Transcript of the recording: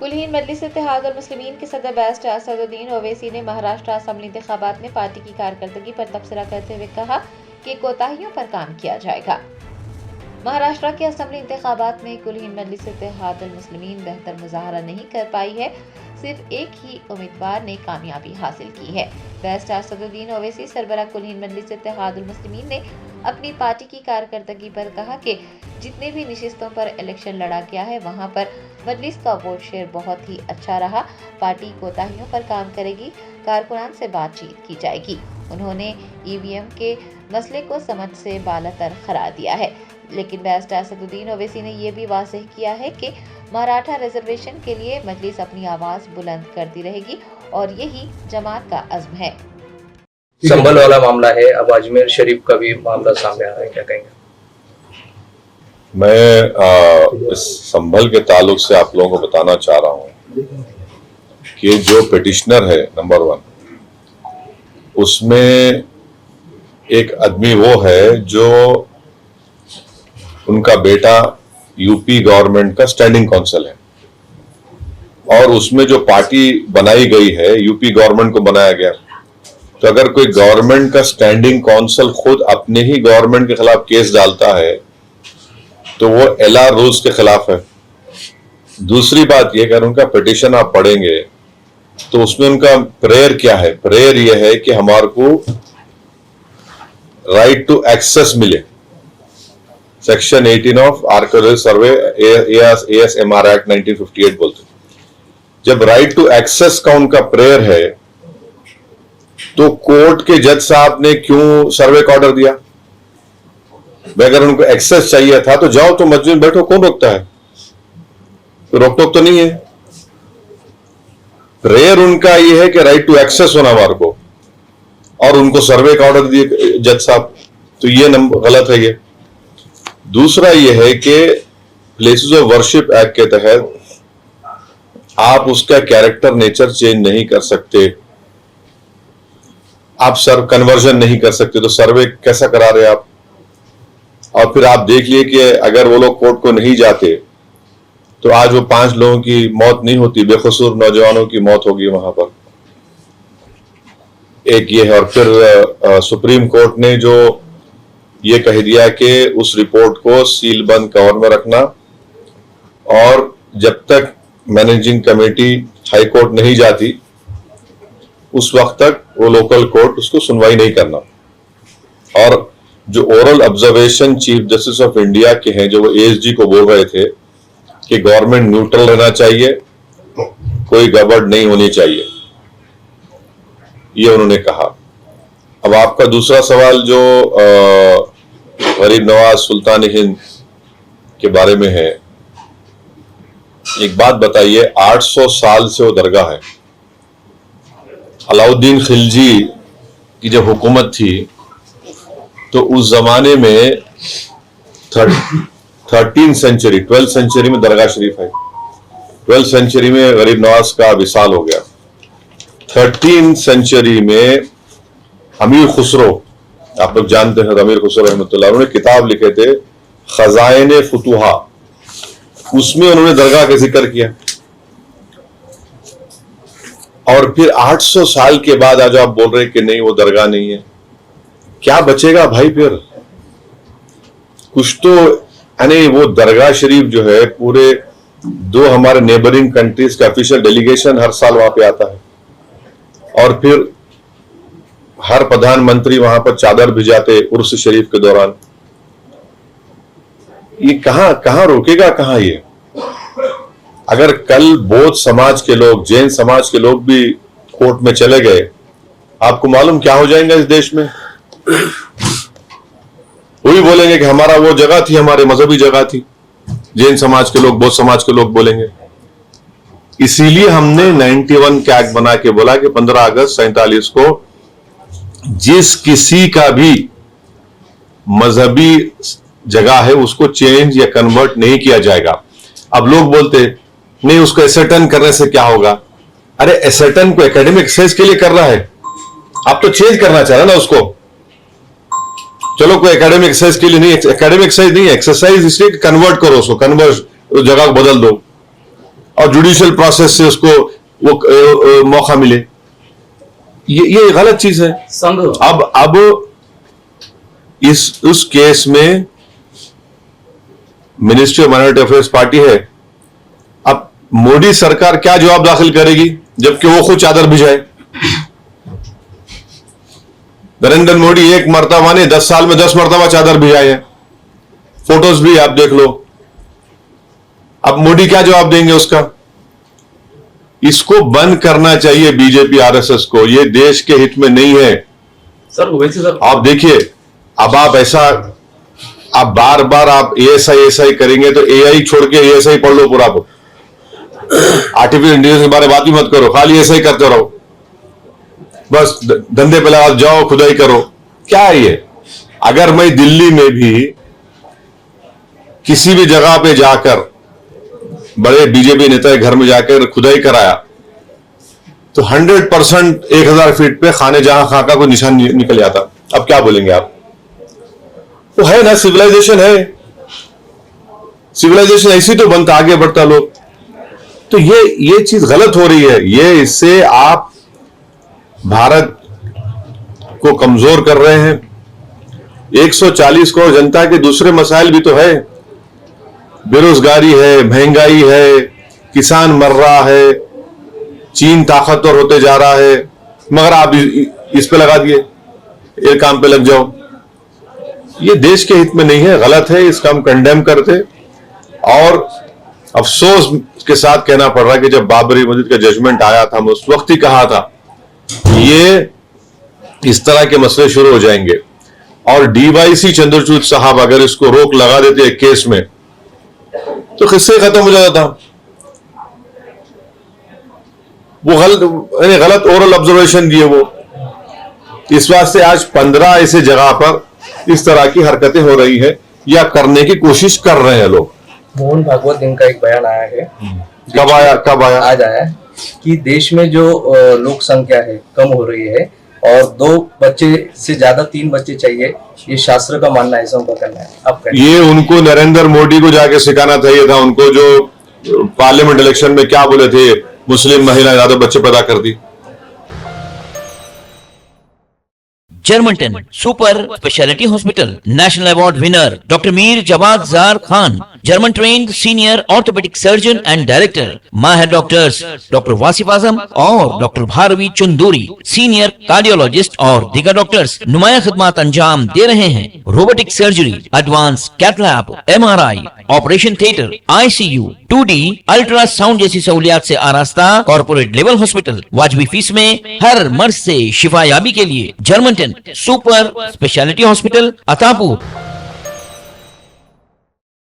कुल-हिंद मजलिस इत्तेहाद और मुस्लिमीन के सदर बैरिस्टर असदुद्दीन ओवैसी ने महाराष्ट्र असम्बली इंतखाबात में पार्टी की कारकर्दगी पर तबसरा करते हुए कहा कि कोताहियों पर काम किया जाएगा। महाराष्ट्र के असम्बली इंतखाबात में कुल-हिंद मजलिस इत्तेहाद और मुस्लिमीन बेहतर मुजाहरा नहीं कर पाई है। सिर्फ एक ही उम्मीदवार ने कामयाबी हासिल की है। बैरिस्टर असदुद्दीन ओवैसी सरबराह कुल-हिंद मजलिस इत्तेहाद और मुस्लिमीन ने अपनी पार्टी की कारकर्दगी पर कहा कि जितने भी नशिस्तों पर इलेक्शन लड़ा गया है वहां पर मजलिस का वोट शेयर बहुत ही अच्छा रहा। पार्टी कोताहियों पर काम करेगी, कारकुनान से बातचीत की जाएगी। उन्होंने ईवीएम के मसले को समझ से बालातर करार दिया है। लेकिन बैरिस्टर असदुद्दीन ओवैसी ने यह भी वाज़ेह किया है कि मराठा रिजर्वेशन के लिए मजलिस अपनी आवाज बुलंद करती रहेगी और यही जमात का अज़्म है। संभल वाला मामला है, अब अजमेर शरीफ का भी मामला सामने आ रहा है, क्या कहेंगे? मैं इस संभल के ताल्लुक से आप लोगों को बताना चाह रहा हूं कि जो पिटिशनर है नंबर 1, उसमें एक आदमी वो है जो उनका बेटा यूपी गवर्नमेंट का स्टैंडिंग काउंसिल है, और उसमें जो पार्टी बनाई गई है यूपी गवर्नमेंट को बनाया गया। तो अगर कोई गवर्नमेंट का स्टैंडिंग काउंसिल खुद अपने ही गवर्नमेंट के खिलाफ केस डालता है तो वो एलआर रूल्स के खिलाफ है। दूसरी बात यह, अगर उनका पिटिशन आप पढ़ेंगे तो उसमें उनका प्रेयर क्या है? प्रेयर यह है कि हमारे को राइट टू एक्सेस मिले। Section 18 of archaeological survey ASMR act 1958 बोलते। जब राइट टू एक्सेस का उनका प्रेयर है तो कोर्ट के जज साहब ने क्यों सर्वे का ऑर्डर दिया? अगर उनको एक्सेस चाहिए था तो जाओ, तो मस्जिद में बैठो, कौन रोकता है? तो रोक टोक तो नहीं है। प्रेयर उनका यह है कि राइट टू एक्सेस होना हमारे को, और उनको सर्वे का ऑर्डर दिए जज साहब, तो ये गलत है। ये दूसरा यह है कि प्लेसेस ऑफ वर्शिप एक्ट के तहत आप उसका कैरेक्टर नेचर चेंज नहीं कर सकते, आप कन्वर्जन नहीं कर सकते, तो सर्वे कैसा करा रहे आप? और फिर आप देख लिए कि अगर वो लोग कोर्ट को नहीं जाते तो आज वो 5 लोगों की मौत नहीं होती, बेकसूर नौजवानों की मौत होगी वहां पर। एक ये है। और फिर सुप्रीम कोर्ट ने जो ये कह दिया कि उस रिपोर्ट को सील बंद कवर में रखना, और जब तक मैनेजिंग कमेटी हाई कोर्ट नहीं जाती उस वक्त तक वो लोकल कोर्ट उसको सुनवाई नहीं करना। और जो oral observation chief justice of India के हैं, जो वो ASG को बोल रहे थे कि गवर्नमेंट न्यूट्रल रहना चाहिए, कोई गड़बड़ नहीं होनी चाहिए, ये उन्होंने कहा। अब आपका दूसरा सवाल जो गरीब नवाज सुल्तान हिंद के बारे में है, एक बात बताइए, 800 साल से वो दरगाह है। अलाउद्दीन खिलजी की जब हुकूमत थी तो उस जमाने में 13th सेंचुरी 12th सेंचुरी में दरगाह शरीफ है। 12th सेंचुरी में गरीब नवाज का विसाल हो गया। 13th सेंचुरी में अमीर खुसरो, आप लोग जानते हैं अमीर खुसरो रहमतुल्लाह, उन्होंने किताब लिखे थे खजाइने फुतुहा, उसमें उन्होंने दरगाह का जिक्र किया। और फिर 800 साल के बाद आज आप बोल रहे कि नहीं वो दरगाह नहीं है, क्या बचेगा भाई? फिर कुछ तो, यानी वो दरगाह शरीफ जो है, पूरे 2 हमारे नेबरिंग कंट्रीज का ऑफिशियल डेलीगेशन हर साल वहां पे आता है, और फिर हर प्रधानमंत्री वहां पर चादर भिजाते उर्स शरीफ के दौरान। ये कहां रोकेगा, कहां ये? अगर कल बौद्ध समाज के लोग, जैन समाज के लोग भी कोर्ट में चले गए, आपको मालूम क्या हो जाएगा इस देश में? वो भी बोलेंगे कि हमारा वो जगह थी, हमारी मजहबी जगह थी। जैन समाज के लोग, बौद्ध समाज के लोग बोलेंगे। इसीलिए हमने 91 का एक्ट बना के बोला कि 15 अगस्त 47 को जिस किसी का भी मजहबी जगह है उसको चेंज या कन्वर्ट नहीं किया जाएगा। अब लोग बोलते नहीं, उसको एसर्टन करने से क्या होगा? अरे एसर्टन को एकेडमिक एक्सरसाइज के लिए कर रहा है, आप तो चेंज करना चाह रहे ना उसको। चलो कोई एकेडमिक एक्सरसाइज के लिए नहीं, एकेडमिक एक्सरसाइज नहीं है, एक्सरसाइज इसलिए कन्वर्ट करो उसको, कन्वर्ट उस जगह को बदल दो। और जुडिशियल प्रोसेस से उसको वो मौका मिले, ये गलत चीज है। संघ अब उस केस में ministry of minority affairs party है। अब मोदी सरकार क्या जवाब दाखिल करेगी जबकि वो खुद चादर भिजाए? नरेंद्र मोदी एक मर्तबा ने 10 साल में 10 मर्तबा चादर भिजाए हैं, फोटोज भी आप देख लो। अब मोदी क्या जवाब देंगे उसका? इसको बंद करना चाहिए बीजेपी आरएसएस को, ये देश के हित में नहीं है। सर वैसे सर आप देखिए, अब आप बार बार आप एएसआई करेंगे तो एआई छोड़ के एएसआई पढ़ लो पूरा। आर्टिफिशियल इंटेलिजेंस के बारे में बात ही मत करो, खाली एएसआई करते रहो, बस धंधे पे लगा जाओ, खुदाई करो। क्या है ये? अगर मैं दिल्ली में भी किसी भी जगह पे जाकर बड़े बीजेपी नेता के घर में जाकर खुदाई कराया तो 100% 1000 फीट पे खाने जहां खां का कोई निशान निकल जाता। अब क्या बोलेंगे आप? वो है ना, सिविलाइजेशन है, सिविलाइजेशन ऐसी तो बनता, आगे बढ़ता लोग। तो ये चीज गलत हो रही है। ये इससे आप भारत को कमजोर कर रहे हैं। 140 करोड़ जनता के दूसरे मसाइल भी तो है, बेरोजगारी है, महंगाई है, किसान मर रहा है, चीन ताकतवर होते जा रहा है, मगर आप इस पे लगा दिए, एक काम पे लग जाओ। ये देश के हित में नहीं है, गलत है, इसका हम कंडेम करते। और अफसोस के साथ कहना पड़ रहा है कि जब बाबरी मस्जिद का जजमेंट आया था, हम उस वक्त ही कहा था ये इस तरह के मसले शुरू हो जाएंगे। और डीवाईसी चंद्रचूड़ साहब अगर इसको रोक लगा देते एक केस में तो किस्से खत्म हो जाता था। वो गलत ओरल ऑब्जर्वेशन दिए वो। इस वास्ते आज 15 ऐसे जगह पर इस तरह की हरकतें हो रही है या करने की कोशिश कर रहे हैं लोग। मोहन भागवत इनका एक बयान आया है। कब आया? आज आया कि देश में जो लोक संख्या है कम हो रही है और 2 बच्चे से ज्यादा 3 बच्चे चाहिए, ये शास्त्र का मानना है, ऐसा उनका कहना है। अब ये उनको नरेंद्र मोदी को जाके सिखाना चाहिए था, उनको जो पार्लियामेंट इलेक्शन में क्या बोले थे, मुस्लिम महिला ज्यादा बच्चे पैदा कर दी। Germanten super speciality hospital, national award winner doctor Mir Jawad Zar Khan, German trained senior orthopaedic surgeon and director, माहिर डॉक्टर्स डॉक्टर वासिफ आजम और doctor Bharvi Chanduri, senior cardiologist और दीगर डॉक्टर्स नुमाया खिदमत अंजाम दे रहे हैं। Robotic surgery, advance cath lab, MRI, operation theatre, ICU, 2D ultrasound जैसी सहूलियात से आरास्ता कॉर्पोरेट लेवल हॉस्पिटल, वाजबी फीस में हर मर्ज से शिफायाबी के लिए Germanton super speciality hospital, Attapur.